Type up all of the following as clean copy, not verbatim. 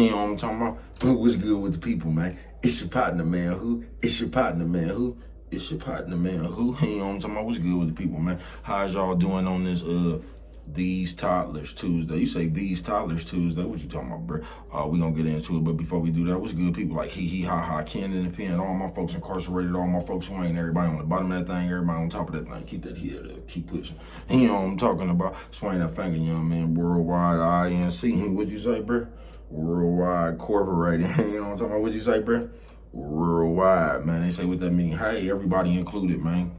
You know what I'm talking about? What's good with the people, man? It's your partner, man. Who? It's your partner, man. Who? It's your partner, man. Who? You know what I'm talking about? What's good with the people, man? How's y'all doing on this These Toddlers Tuesday? You say These Toddlers Tuesday. What you talking about, bro? We gonna get into it, but before we do that, what's good, people? Like hee ha ha, Ken in the pen, all my folks incarcerated, all my folks who ain't, everybody on the bottom of that thing, everybody on top of that thing. Keep that head up, keep pushing. You know what I'm talking about? Swing that finger, young man. Worldwide INC. What you say, bro? Worldwide Corporated. You know what I'm talking about? What you say, bro? Worldwide, man. They say what that mean. Hey, everybody included, man.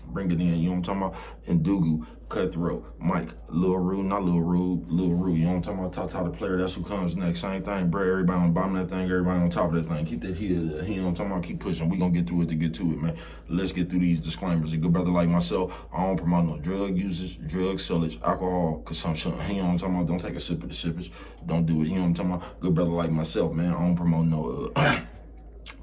Bring it in, you know what I'm talking about? Ndugu, Cutthroat, Mike, Lil Rude, not Lil Rude, Lil Rude, you know what I'm talking about? Tata the player, that's who comes next. Same thing, bro. Everybody on the bottom of that thing, everybody on top of that thing. Keep that head, you know what I'm talking about? Keep pushing. We gonna get through it to get to it, man. Let's get through these disclaimers. A good brother like myself, I don't promote no drug usage, drug sellage, alcohol consumption. You know what I'm talking about? Don't take a sip of the sippage. Don't do it. You know what I'm talking about? Good brother like myself, man. I don't promote no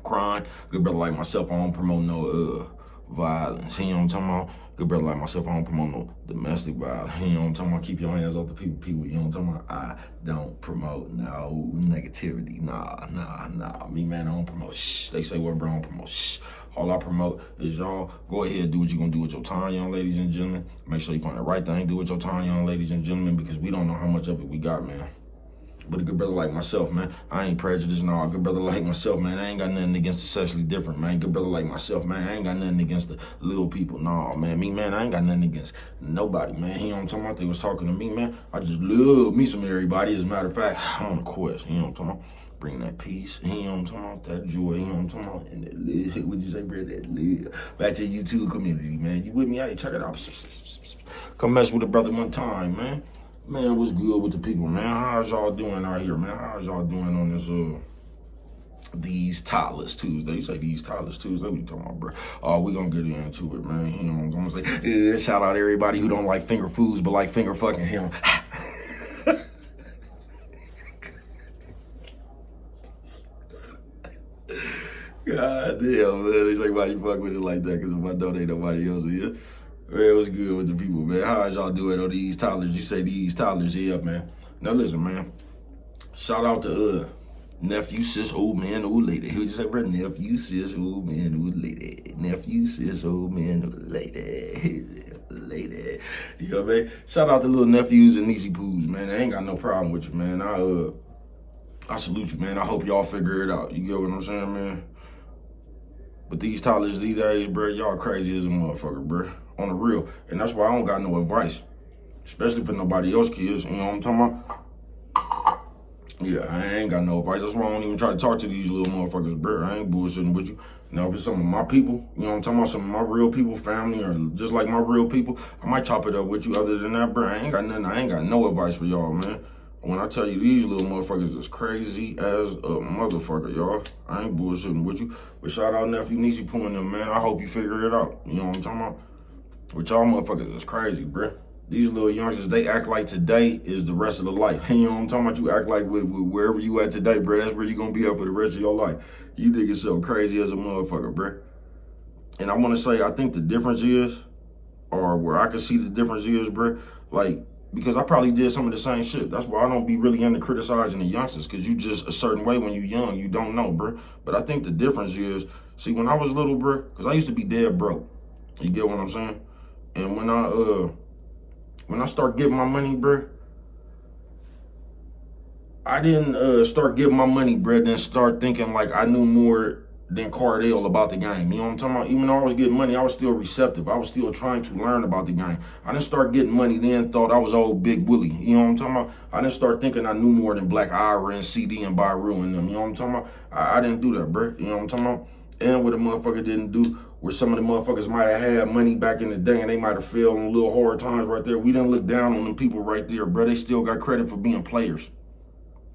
crime. Good brother like myself, I don't promote no violence. You know what I'm talking about? Good brother like myself, I don't promote no domestic violence. You know what I'm talking about? Keep your hands off the people. You know what I'm talking about? I don't promote no negativity. Nah. Me, man, I don't promote shh. They say, well, bro, I don't promote shh. All I promote is y'all go ahead, do what you're gonna do with your time, young ladies and gentlemen. Make sure you find the right thing, do with your time, young ladies and gentlemen, because we don't know how much of it we got, man. But a good brother like myself, man, I ain't prejudiced, no. A good brother like myself, man, I ain't got nothing against the sexually different, man. Good brother like myself, man, I ain't got nothing against the little people, no, man. Me, man, I ain't got nothing against nobody, man. You know what I'm talking about? They was talking to me, man. I just love me some everybody. As a matter of fact, I'm on a quest, you know what I'm talking about? Bring that peace, you know what I'm talking about? That joy, you know what I'm talking about? And that live, what'd you say, bro? That live. Back to the YouTube community, man. You with me? Hey, check it out. Come mess with a brother one time, man. Man, what's good with the people, man? How's y'all doing out here, man? How's y'all doing on this, These Toddlers Tuesday? You say These Toddlers Tuesday? What you talking about, bro? We gonna get into it, man. You know, I'm gonna say, shout out everybody who don't like finger foods, but like finger fucking him. God damn, man. They say, why you fuck with it like that? Because if I don't, ain't nobody else here. Man, what's good with the people, man? How's y'all doing on these toddlers? You say these toddlers, yeah, man. Now listen, man. Shout out to nephew, sis, old man, old lady. Who'd you say, bro? Nephew, sis, old man, old lady. Nephew, sis, old man, old lady. Lady. You know what I mean? Shout out to little nephews and niecey poos, man. I ain't got no problem with you, man. I salute you, man. I hope y'all figure it out. You get what I'm saying, man? But these toddlers these days, bro, y'all crazy as a motherfucker, bro. On the real. And that's why I don't got no advice. Especially for nobody else kids. You know what I'm talking about? Yeah, I ain't got no advice. That's why I don't even try to talk to these little motherfuckers, bro. I ain't bullshitting with you. Now, if it's some of my people, you know what I'm talking about, some of my real people, family, or just like my real people, I might chop it up with you. Other than that, bro, I ain't got nothing. I ain't got no advice for y'all, man. When I tell you these little motherfuckers is crazy as a motherfucker, y'all. I ain't bullshitting with you. But shout out nephew, niecey, pulling them, man. I hope you figure it out. You know what I'm talking about? But y'all motherfuckers is crazy, bruh. These little youngsters, they act like today is the rest of the life. You know what I'm talking about? You act like with wherever you at today, bruh, that's where you gonna be at for the rest of your life. You think it's so crazy as a motherfucker, bruh. And I wanna say, I think the difference is, or where I can see the difference is, bruh, like, because I probably did some of the same shit. That's why I don't be really into criticizing the youngsters, because you just a certain way when you young, you don't know, bruh. But I think the difference is, see, when I was little, bruh, because I used to be dead broke. You get what I'm saying? And when I start getting my money, bruh, I didn't start getting my money, bruh, then start thinking like I knew more than Cardell about the game. You know what I'm talking about? Even though I was getting money, I was still receptive. I was still trying to learn about the game. I didn't start getting money then thought I was old Big Willie. You know what I'm talking about? I didn't start thinking I knew more than Black Ira and CD and Byru and them. You know what I'm talking about? I didn't do that, bruh. You know what I'm talking about? And what a motherfucker didn't do, where some of the motherfuckers might have had money back in the day and they might have failed on little hard times right there. We didn't look down on them people right there, bro. They still got credit for being players.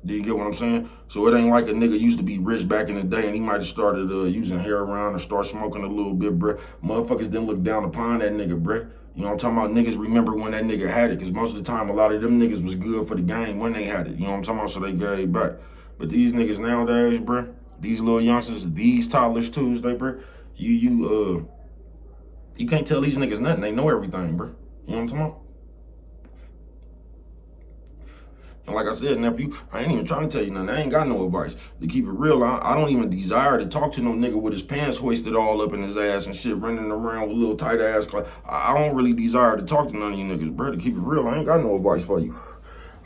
Do you get what I'm saying? So it ain't like a nigga used to be rich back in the day and he might have started using heroin or start smoking a little bit, bro. Motherfuckers didn't look down upon that nigga, bro. You know what I'm talking about? Niggas remember when that nigga had it, because most of the time a lot of them niggas was good for the game when they had it. You know what I'm talking about? So they gave back. But these niggas nowadays, bro, these little youngsters, these toddlers Tuesday, bro, you can't tell these niggas nothing. They know everything, bro. You know what I'm talking about? And like I said, nephew, I ain't even trying to tell you nothing. I ain't got no advice. To keep it real, I don't even desire to talk to no nigga with his pants hoisted all up in his ass and shit, running around with little tight ass clothes. I don't really desire to talk to none of you niggas, bro. To keep it real, I ain't got no advice for you.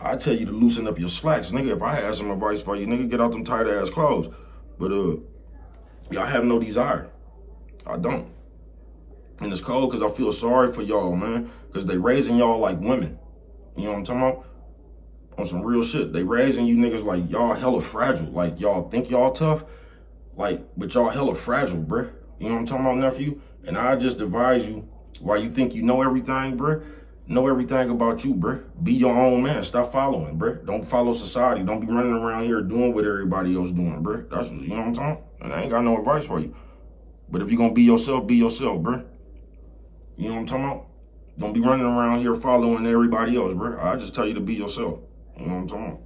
I tell you to loosen up your slacks, nigga. If I had some advice for you, nigga, get out them tight ass clothes. But y'all have no desire. I don't. And it's cold because I feel sorry for y'all, man. Because they raising y'all like women. You know what I'm talking about? On some real shit. They raising you niggas like y'all hella fragile. Like y'all think y'all tough. Like, but y'all hella fragile, bruh. You know what I'm talking about, nephew? And I just advise you, while you think you know everything, bruh, know everything about you, bruh. Be your own man. Stop following, bruh. Don't follow society. Don't be running around here doing what everybody else doing, bruh. That's what, you know what I'm talking about? And I ain't got no advice for you. But if you're gonna be yourself, bruh. You know what I'm talking about? Don't be running around here following everybody else, bruh. I just tell you to be yourself. You know what I'm talking about?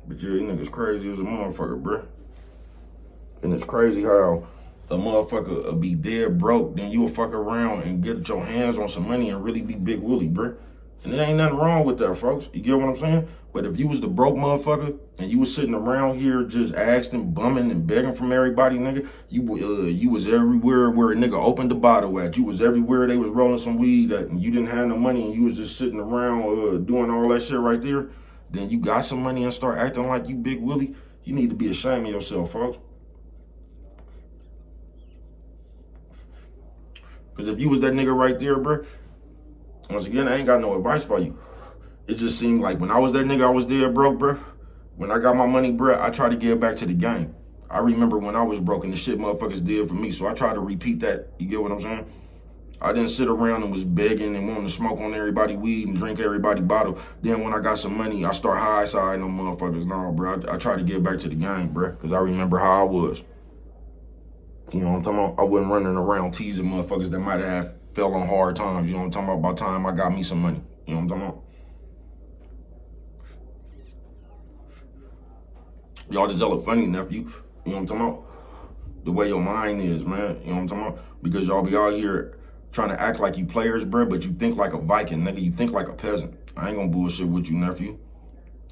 But yeah, you niggas crazy as a motherfucker, bruh. And it's crazy how a motherfucker will be dead broke, then you'll fuck around and get your hands on some money and really be Big Willie, bruh. And there ain't nothing wrong with that, folks. You get what I'm saying? But if you was the broke motherfucker and you was sitting around here just asking, bumming, and begging from everybody, nigga, you was everywhere where a nigga opened the bottle at. You was everywhere they was rolling some weed at, and you didn't have no money, and you was just sitting around doing all that shit right there. Then you got some money and start acting like you Big Willie. You need to be ashamed of yourself, folks. Because if you was that nigga right there, bro, once again, I ain't got no advice for you. It just seemed like when I was that nigga, I was dead broke, bro. When I got my money, bro, I tried to give back to the game. I remember when I was broke and the shit motherfuckers did for me, so I tried to repeat that. You get what I'm saying? I didn't sit around and was begging and wanting to smoke on everybody weed and drink everybody bottle. Then when I got some money, I start high-siding them motherfuckers. No, bro, I tried to get back to the game, bro, because I remember how I was. You know what I'm talking about? I wasn't running around teasing motherfuckers that might have fell on hard times. You know what I'm talking about? By the time I got me some money. You know what I'm talking about? Y'all just hella funny, nephew. You know what I'm talking about? The way your mind is, man. You know what I'm talking about? Because y'all be out here trying to act like you players, bro, but you think like a Viking, nigga. You think like a peasant. I ain't gonna bullshit with you, nephew.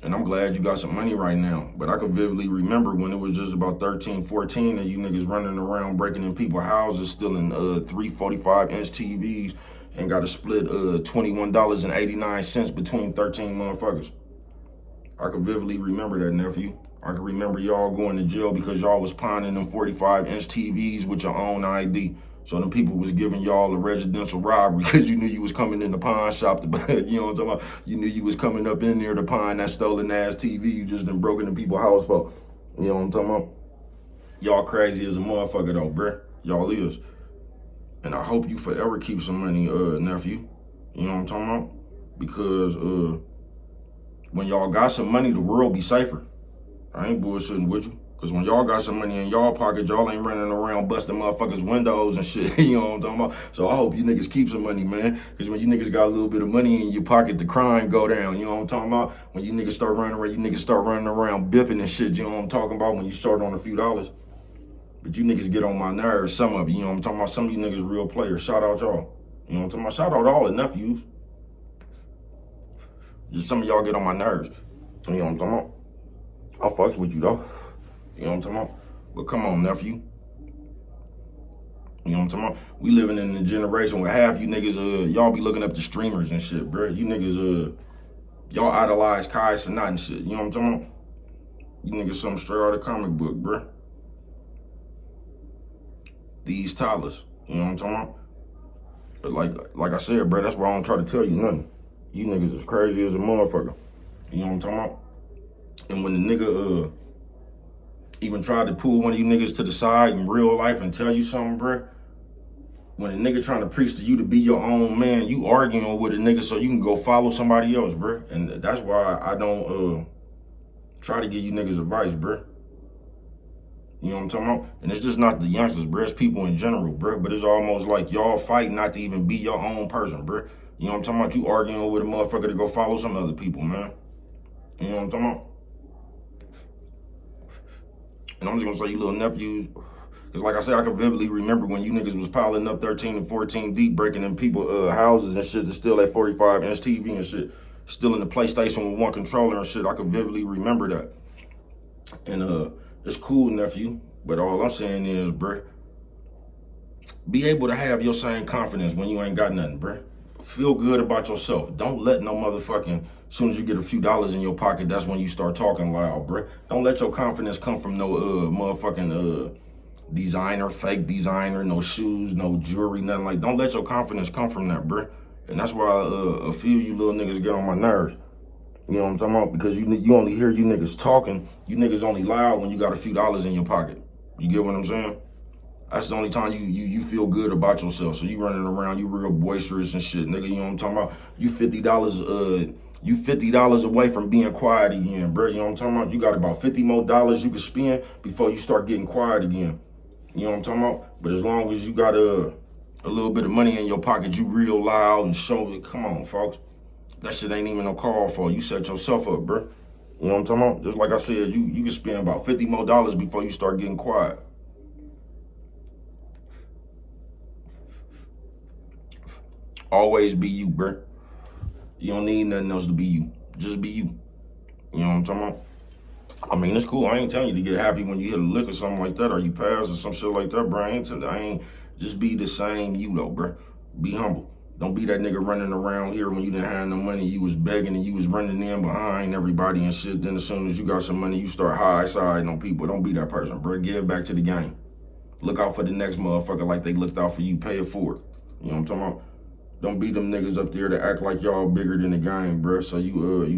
And I'm glad you got some money right now. But I can vividly remember when it was just about 13, 14 and you niggas running around breaking in people's houses, stealing 3 45-inch TVs and got to split $21.89 between 13 motherfuckers. I can vividly remember that, nephew. I can remember y'all going to jail because y'all was pawning them 45-inch TVs with your own ID. So them people was giving y'all a residential robbery because you knew you was coming in the pawn shop to buy, you know what I'm talking about? You knew you was coming up in there to pawn that stolen ass TV you just done broken in people's house for. You know what I'm talking about? Y'all crazy as a motherfucker though, bruh. Y'all is. And I hope you forever keep some money, nephew. You know what I'm talking about? Because when y'all got some money, the world be safer. I ain't bullshitting with you. Because when y'all got some money in y'all pocket, y'all ain't running around busting motherfuckers' windows and shit. You know what I'm talking about? So I hope you niggas keep some money, man. Because when you niggas got a little bit of money in your pocket, the crime go down. You know what I'm talking about? When you niggas start running around, you niggas start running around bipping and shit. You know what I'm talking about? When you start on a few dollars. But you niggas get on my nerves, some of you. You know what I'm talking about? Some of you niggas real players. Shout out y'all. You know what I'm talking about? Shout out all the nephews. Just some of y'all get on my nerves. You know what I'm talking about? I fucks with you, though. You know what I'm talking about? But come on, nephew. You know what I'm talking about? We living in a generation where half you niggas, y'all be looking up to streamers and shit, bro. You niggas, y'all idolize Kai Cenat and shit. You know what I'm talking about? You niggas something straight out of the comic book, bro. These Toddlers. You know what I'm talking about? But like I said, bro, that's why I don't try to tell you nothing. You niggas is crazy as a motherfucker. You know what I'm talking about? And when the nigga, even tried to pull one of you niggas to the side in real life and tell you something, bruh. When a nigga trying to preach to you to be your own man, you arguing with a nigga so you can go follow somebody else, bruh. And that's why I don't try to give you niggas advice, bruh. You know what I'm talking about? And it's just not the youngsters, bruh. It's people in general, bruh. But it's almost like y'all fight not to even be your own person, bruh. You know what I'm talking about? You arguing with a motherfucker to go follow some other people, man. You know what I'm talking about? And I'm just gonna say, you little nephews, because like I said, I can vividly remember when you niggas was piling up 13 and 14 deep, breaking in people's houses and shit to steal that 45-inch TV and shit. still in the PlayStation with one controller and shit. I can vividly remember that. And it's cool, nephew. But all I'm saying is, bruh, be able to have your same confidence when you ain't got nothing, bruh. Feel good about yourself. Don't let no motherfucking, as soon as you get a few dollars in your pocket, that's when you start talking loud, bruh. Don't let your confidence come from no motherfucking designer, fake designer, no shoes, no jewelry, nothing like. Don't let your confidence come from that, bruh. And that's why a few of you little niggas get on my nerves. You know what I'm talking about? Because you only hear you niggas talking. You niggas only loud when you got a few dollars in your pocket. You get what I'm saying? That's the only time you feel good about yourself. So you running around, you real boisterous and shit, nigga. You know what I'm talking about? You $50 away from being quiet again, bro. You know what I'm talking about? You got about $50 more you can spend before you start getting quiet again. You know what I'm talking about? But as long as you got a little bit of money in your pocket, you real loud and show it. Come on, folks. That shit ain't even no call for. You set yourself up, bro. You know what I'm talking about? Just like I said, you can spend about $50 more before you start getting quiet. Always be you, bro. You don't need nothing else to be you. Just be you. You know what I'm talking about? I mean, it's cool. I ain't telling you to get happy when you hit a lick or something like that, or you pass or some shit like that, bro. I ain't just be the same you, though, bro. Be humble. Don't be that nigga running around here when you didn't have no money. You was begging and you was running in behind everybody and shit. Then as soon as you got some money, you start high-siding on people. Don't be that person, bro. Give back to the game. Look out for the next motherfucker like they looked out for you. Pay it forward. You know what I'm talking about? Don't be them niggas up there to act like y'all bigger than the game, bro. So you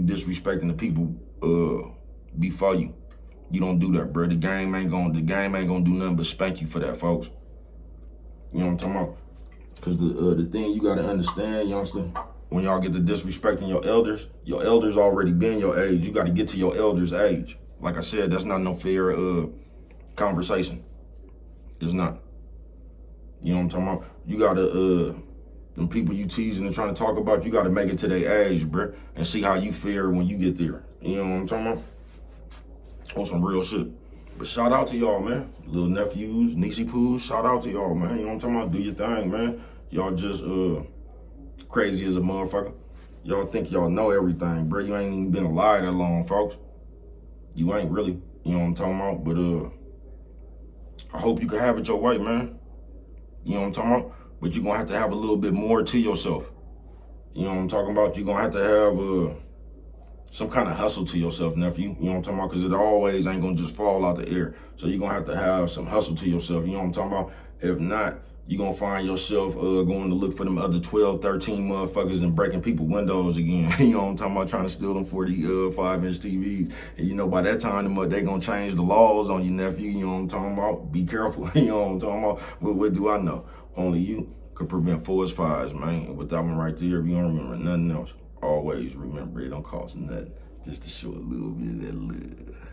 disrespecting the people before you. You don't do that, bro. The game ain't gonna do nothing but spank you for that, folks. You know what I'm talking about? Cause the thing you gotta understand, youngster, when y'all get to disrespecting your elders already been your age. You gotta get to your elders' age. Like I said, that's not no fair conversation. It's not. You know what I'm talking about? You gotta them people you teasing and trying to talk about, you gotta make it to their age, bro, and see how you fare when you get there. You know what I'm talking about? On some real shit. But shout out to y'all, man. Little nephews, niecey poos, shout out to y'all, man. You know what I'm talking about? Do your thing, man. Y'all just crazy as a motherfucker. Y'all think y'all know everything, bro. You ain't even been alive that long, folks. You ain't really. You know what I'm talking about? But I hope you can have it your way, man. You know what I'm talking about? But you're going to have a little bit more to yourself. You know what I'm talking about? You're going to have some kind of hustle to yourself, nephew. You know what I'm talking about? Because it always ain't going to just fall out the air. So you're going to have some hustle to yourself. You know what I'm talking about? If not, you're going to find yourself going to look for them other 12, 13 motherfuckers and breaking people's windows again. You know what I'm talking about? Trying to steal them 45-inch TVs. And you know, by that time, they going to change the laws on you, nephew. You know what I'm talking about? Be careful. You know what I'm talking about? But what do I know? Only you could prevent forest fires, man. And with that one right there, if you don't remember nothing else, always remember it don't cost nothing. Just to show a little bit of that love.